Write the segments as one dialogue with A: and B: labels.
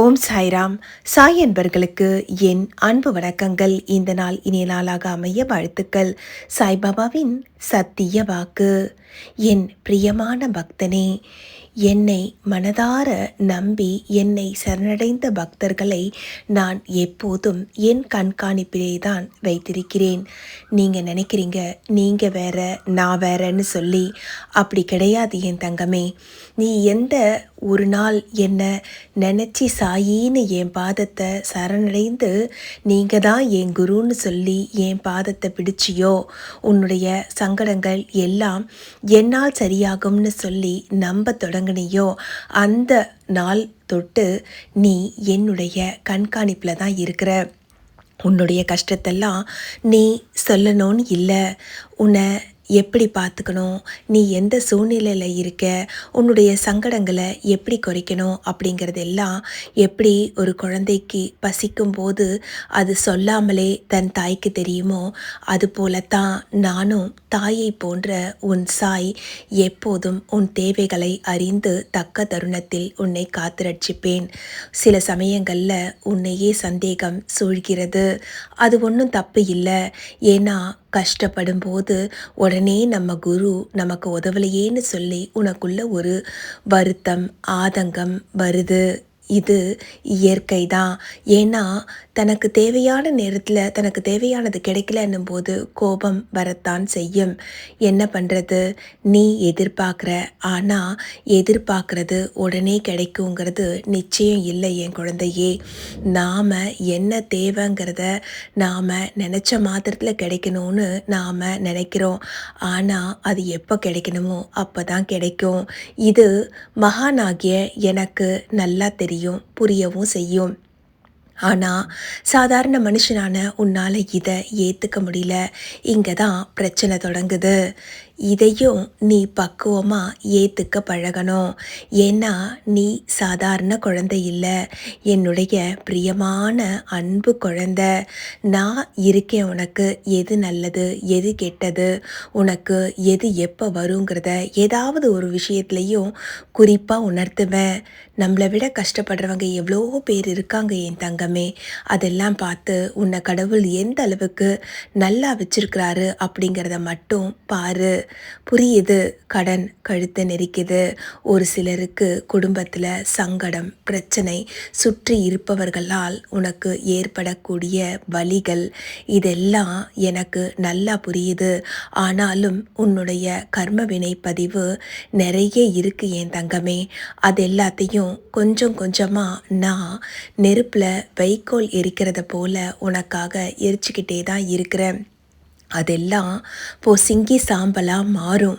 A: ஓம் சாய்ராம். சாய் என்பர்களுக்கு என் அன்பு வணக்கங்கள். இந்த நாள் இனிய நாளாக அமைய வாழ்த்துக்கள். சாய்பாபாவின் சத்திய வாக்கு. என் பிரியமான பக்தனே, என்னை மனதார நம்பி என்னை சரணடைந்த பக்தர்களை நான் எப்போதும் என் கண்காணிப்பிலே தான் வைத்திருக்கிறேன். நீங்கள் நினைக்கிறீங்க நீங்கள் வேற நான் வேறன்னு சொல்லி. அப்படி கிடையாது என் தங்கமே. நீ எந்த ஒரு நாள் என்ன நினச்சி சாயின்னு என் பாதத்தை சரணடைந்து நீங்கள் தான் என் குருன்னு சொல்லி என் பாதத்தை பிடிச்சியோ, உன்னுடைய சங்கடங்கள் எல்லாம் என்னால் சரியாகும்னு சொல்லி நம்ப தொடங்கினியோ, அந்த நாள் தொட்டு நீ என்னுடைய கண்காணிப்பில் தான் இருக்கிற. உன்னுடைய கஷ்டத்தெல்லாம் நீ சொல்லணும்னு இல்லை, உன்னை எப்படி பார்த்துக்கணும், நீ எந்த சூழ்நிலையில் இருக்க, உன்னுடைய சங்கடங்களை எப்படி குறைக்கணும் அப்படிங்கிறதெல்லாம் எப்படி ஒரு குழந்தைக்கு பசிக்கும் போது அது சொல்லாமலே தன் தாய்க்கு தெரியுமோ, அது போலத்தான் நானும் தாயை போன்ற உன் சாய் எப்போதும் உன் தேவைகளை அறிந்து தக்க தருணத்தில் உன்னை காத்து ரட்சிப்பேன். சில சமயங்களில் உன்னையே சந்தேகம் சூழ்கிறது. அது ஒன்றும் தப்பு இல்லை. ஏன்னா கஷ்டப்படும் போது உடனே நம்ம குரு நமக்கு உதவலையேன்னு சொல்லி உனக்குள்ள ஒரு வருத்தம், ஆதங்கம் வருது. இது இயற்கை தான். ஏன்னா தனக்கு தேவையான நேரத்தில் தனக்கு தேவையானது கிடைக்கலன்னும் போது கோபம் வரத்தான் செய்யும். என்ன பண்ணுறது? நீ எதிர்பார்க்குற, ஆனால் எதிர்பார்க்குறது உடனே கிடைக்குங்கிறது நிச்சயம் இல்லை என் குழந்தையே. நாம் என்ன தேவைங்கிறத நாம் நினச்ச மாத்திரத்தில் கிடைக்கணும்னு நாம் நினைக்கிறோம். ஆனால் அது எப்போ கிடைக்கணுமோ அப்போ தான் கிடைக்கும். இது மகானாகிய எனக்கு நல்லா தெரியும், புரியவும் செய்யும். ஆனால் சாதாரண மனுஷனான உன்னால் இதை ஏற்றுக்க முடியல. இங்கே தான் பிரச்சனை தொடங்குது. இதையும் நீ பக்குவமாக ஏற்றுக்க பழகணும். ஏன்னா நீ சாதாரண குழந்தை இல்லை, என்னுடைய பிரியமான அன்பு குழந்தை. நான் இருக்கேன் உனக்கு. எது நல்லது எது கெட்டது, உனக்கு எது எப்போ வருங்கிறத ஏதாவது ஒரு விஷயத்துலையும் குறிப்பாக உணர்த்துவேன். நம்மளை விட கஷ்டப்படுறவங்க எவ்வளோ பேர் இருக்காங்க என் தங்கமே. அதெல்லாம் பார்த்து உன்னை கடவுள் எந்த அளவுக்கு நல்லா வச்சிருக்கிறாரு அப்படிங்கிறத மட்டும் பாரு. புரியுது, கடன் கழுத்தை நெரிக்குது. ஒரு சிலருக்கு குடும்பத்தில் சங்கடம், பிரச்சனை, சுற்றி இருப்பவர்களால் உனக்கு ஏற்படக்கூடிய வலிகள், இதெல்லாம் எனக்கு நல்லா புரியுது. ஆனாலும் உன்னுடைய கர்ம வினை பதிவு நிறைய இருக்கு என் தங்கமே. அது எல்லாத்தையும் கொஞ்சம் கொஞ்சமாக நான் நெருப்பில் வைக்கோல் எரிக்கிறத போல உனக்காக எரிச்சுக்கிட்டே தான் இருக்கிறேன். அதெல்லாம் பொசுங்கி சாம்பலாக மாறும்.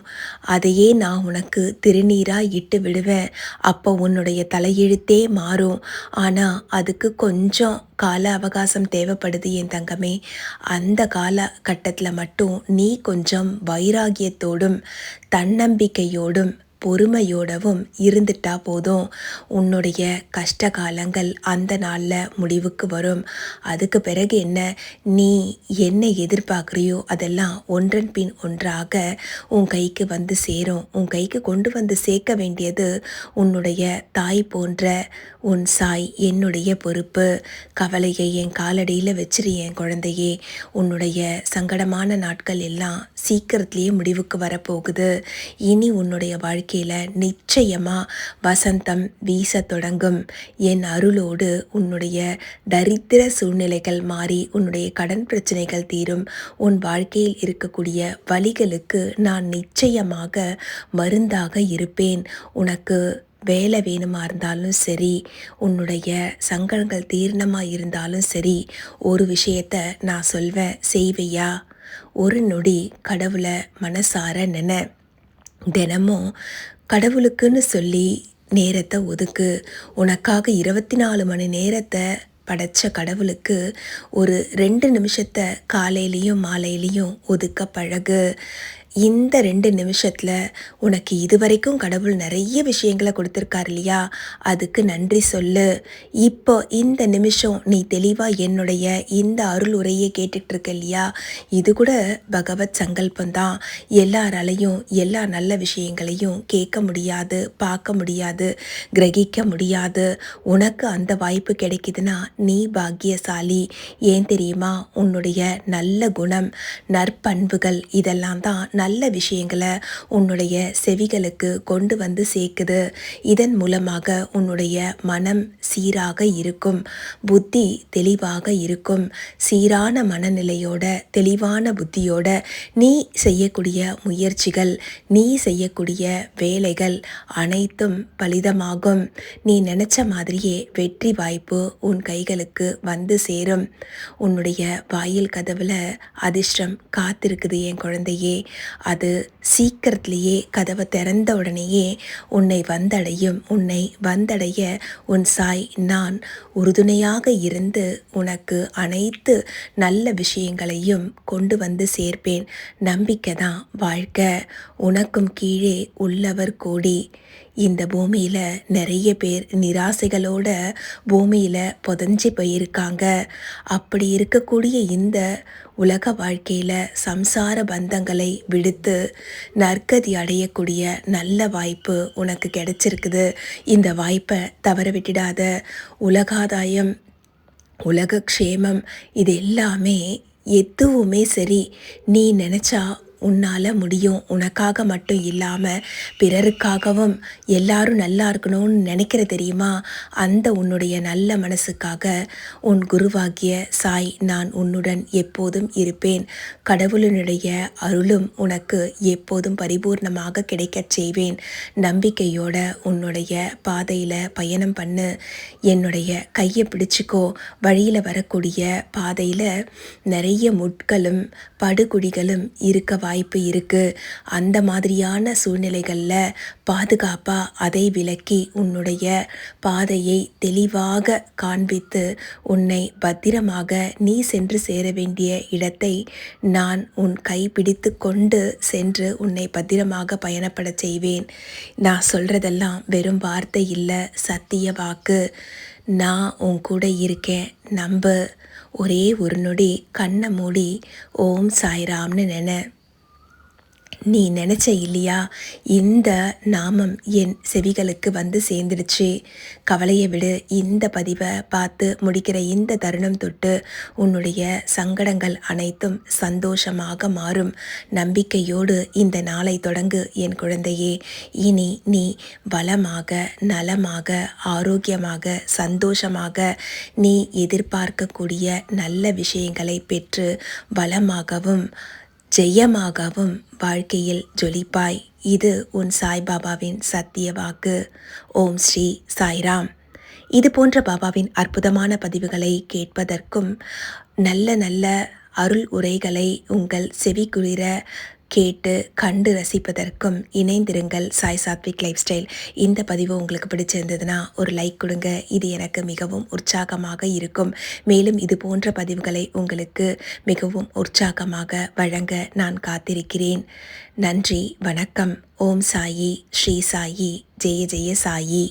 A: அதையே நான் உனக்கு திருநீராக இட்டு விடுவேன். அப்போ உன்னுடைய தலையெழுத்தே மாறும். ஆனால் அதுக்கு கொஞ்சம் கால அவகாசம் தேவைப்படுது என் தங்கமே. அந்த காலகட்டத்தில் மட்டும் நீ கொஞ்சம் வைராகியத்தோடும் தன்னம்பிக்கையோடும் பொறுமையோடவும் இருந்துட்டா போதும். உன்னுடைய கஷ்ட காலங்கள் அந்த நாளில் முடிவுக்கு வரும். அதுக்கு பிறகு என்ன, நீ என்ன எதிர்பார்க்குறியோ அதெல்லாம் ஒன்றன் பின் ஒன்றாக உன் கைக்கு வந்து சேரும். உன் கைக்கு கொண்டு வந்து சேர்க்க வேண்டியது உன்னுடைய தாய் போன்ற உன் சாய். என்னுடைய பொறுப்பு. கவலையை என் காலடியில் வச்சிரு என் குழந்தையே. உன்னுடைய சங்கடமான நாட்கள் எல்லாம் சீக்கிரத்திலேயே முடிவுக்கு வரப்போகுது. இனி உன்னுடைய வாழ்க்கையில் நிச்சயமாக வசந்தம் வீச தொடங்கும். என் அருளோடு உன்னுடைய தரித்திர சூழ்நிலைகள் மாறி உன்னுடைய கடன் பிரச்சனைகள் தீரும். உன் வாழ்க்கையில் இருக்கக்கூடிய வலிகளுக்கு நான் நிச்சயமாக மருந்தாக இருப்பேன். உனக்கு வேலை வேணுமா இருந்தாலும் சரி, உன்னுடைய சங்கடங்கள் தீர்ணமாக இருந்தாலும் சரி, ஒரு விஷயத்த நான் சொல்வேன், செய்வையா? ஒரு நொடி கடவுளை மனசார நினை. தினமும் கடவுளுக்குன்னு சொல்லி நேரத்தை ஒதுக்கு. உனக்காக 24 மணி நேரத்தை படைச்ச கடவுளுக்கு ஒரு 2 நிமிஷத்தை காலையிலையும் மாலையிலையும் ஒதுக்க பழகு. இந்த 2 நிமிஷத்துல உனக்கு இதுவரைக்கும் கடவுள் நிறைய விஷயங்கள கொடுத்துருக்காரு இல்லையா? அதுக்கு நன்றி சொல்லு. இப்போ இந்த நிமிஷம் நீ தெளிவா என்னுடைய இந்த அருள் உரையை கேட்டுட்டு இருக்க இல்லையா? இது கூட பகவத் சங்கல்பம் தான். எல்லாராலையும் எல்லா நல்ல விஷயங்களையும் கேட்க முடியாது, பார்க்க முடியாது, கிரகிக்க முடியாது. உனக்கு அந்த வாய்ப்பு கிடைக்குதுன்னா நீ பாக்கியசாலி. ஏன் தெரியுமா? உன்னுடைய நல்ல குணம், நற்பண்புகள் இதெல்லாம் தான் நல்ல விஷயங்களை உன்னுடைய செவிகளுக்கு கொண்டு வந்து சேர்க்குது. இதன் மூலமாக உன்னுடைய மனம் சீராக இருக்கும், புத்தி தெளிவாக இருக்கும். சீரான மனநிலையோட தெளிவான புத்தியோட நீ செய்யக்கூடிய முயற்சிகள், நீ செய்யக்கூடிய வேலைகள் அனைத்தும் பலிதமாகும். நீ நினைச்ச மாதிரியே வெற்றி வாய்ப்பு உன் கைகளுக்கு வந்து சேரும். உன்னுடைய வாயில் கதவுல அதிர்ஷ்டம் காத்திருக்குது என் குழந்தையே. அது சீக்கிரத்திலேயே கதவை திறந்த உடனேயே உன்னை வந்தடையும். உன்னை வந்தடைய உன் சாய் நான் உறுதுணையாக இருந்து உனக்கு அனைத்து நல்ல விஷயங்களையும் கொண்டு வந்து சேர்ப்பேன். நம்பிக்கை தான் வாழ்க்கை. உனக்கும் கீழே உள்ளவர் கோடி. இந்த பூமியில் நிறைய பேர் நிராசைகளோட பூமியில் புதஞ்சி போயிருக்காங்க. அப்படி இருக்கக்கூடிய இந்த உலக வாழ்க்கையில் சம்சார பந்தங்களை விடுத்து நற்கதி அடையக்கூடிய நல்ல வாய்ப்பு உனக்கு கிடைச்சிருக்குது. இந்த வாய்ப்பை தவற விட்டுடாத. உலகாதாயம், உலக க்ஷேமம் இது எல்லாமே எதுவுமே சரி, நீ நினச்சா உன்னால் முடியும். உனக்காக மட்டும் இல்லாமல் பிறருக்காகவும் எல்லாரும் நல்லா இருக்கணும்னு நினைக்கிற தெரியுமா? அந்த உன்னுடைய நல்ல மனசுக்காக உன் குருவாகிய சாய் நான் உன்னுடன் எப்போதும் இருப்பேன். கடவுளினுடைய அருளும் உனக்கு எப்போதும் பரிபூர்ணமாக கிடைக்கச் செய்வேன். நம்பிக்கையோட உன்னுடைய பாதையில் பயணம் பண்ணு. என்னுடைய கையை பிடிச்சிக்கோ. வழியில் வரக்கூடிய பாதையில் நிறைய முட்களும் படுகுழிகளும் இருக்க வாய்ப்பு இருக்குது. அந்த மாதிரியான சூழ்நிலைகளில் பாதுகாப்பாக அதை விலக்கி உன்னுடைய பாதையை தெளிவாக காண்பித்து உன்னை பத்திரமாக நீ சென்று சேர வேண்டிய இடத்தை நான் உன் கைப்பிடித்து கொண்டு சென்று உன்னை பத்திரமாக பயணப்பட செய்வேன். நான் சொல்கிறதெல்லாம் வெறும் வார்த்தை இல்லை, சத்திய வாக்கு. நான் உன் கூட இருக்கேன், நம்பு. ஒரே ஒரு நொடி கண்ணை மூடி ஓம் சாய்ராம்னு நினை. நீ நினச்ச இல்லையா, இந்த நாமம் என் செவிகளுக்கு வந்து சேர்ந்துடுச்சு. கவலையை விடு. இந்த பதிவை பார்த்து முடிக்கிற இந்த தருணம் தொட்டு உன்னுடைய சங்கடங்கள் அனைத்தும் சந்தோஷமாக மாறும். நம்பிக்கையோடு இந்த நாளை தொடங்கு என் குழந்தையே. இனி நீ பலமாக, நலமாக, ஆரோக்கியமாக, சந்தோஷமாக நீ எதிர்பார்க்கக்கூடிய நல்ல விஷயங்களை பெற்று பலமாகவும் ஜெயமாகவும் வாழ்க்கையில் ஜொலிப்பாய். இது உன் சாய்பாபாவின் சத்திய வாக்கு. ஓம் ஸ்ரீ சாய்ராம். இது போன்ற பாபாவின் அற்புதமான பதிவுகளை கேட்பதற்கும் நல்ல நல்ல அருள் உரைகளை உங்கள் செவிக்குளிர கேட்டு கண்டு ரசிப்பதற்கும் இணைந்திருங்கள் சாய் சாத்விக் லைஃப் ஸ்டைல். இந்த பதிவு உங்களுக்கு பிடிச்சிருந்ததுன்னா ஒரு லைக் கொடுங்க. இது எனக்கு மிகவும் உற்சாகமாக இருக்கும். மேலும் இது போன்ற பதிவுகளை உங்களுக்கு மிகவும் உற்சாகமாக வழங்க நான் காத்திருக்கிறேன். நன்றி, வணக்கம். ஓம் சாயி, ஸ்ரீ சாயி, ஜெய ஜெய சாயி.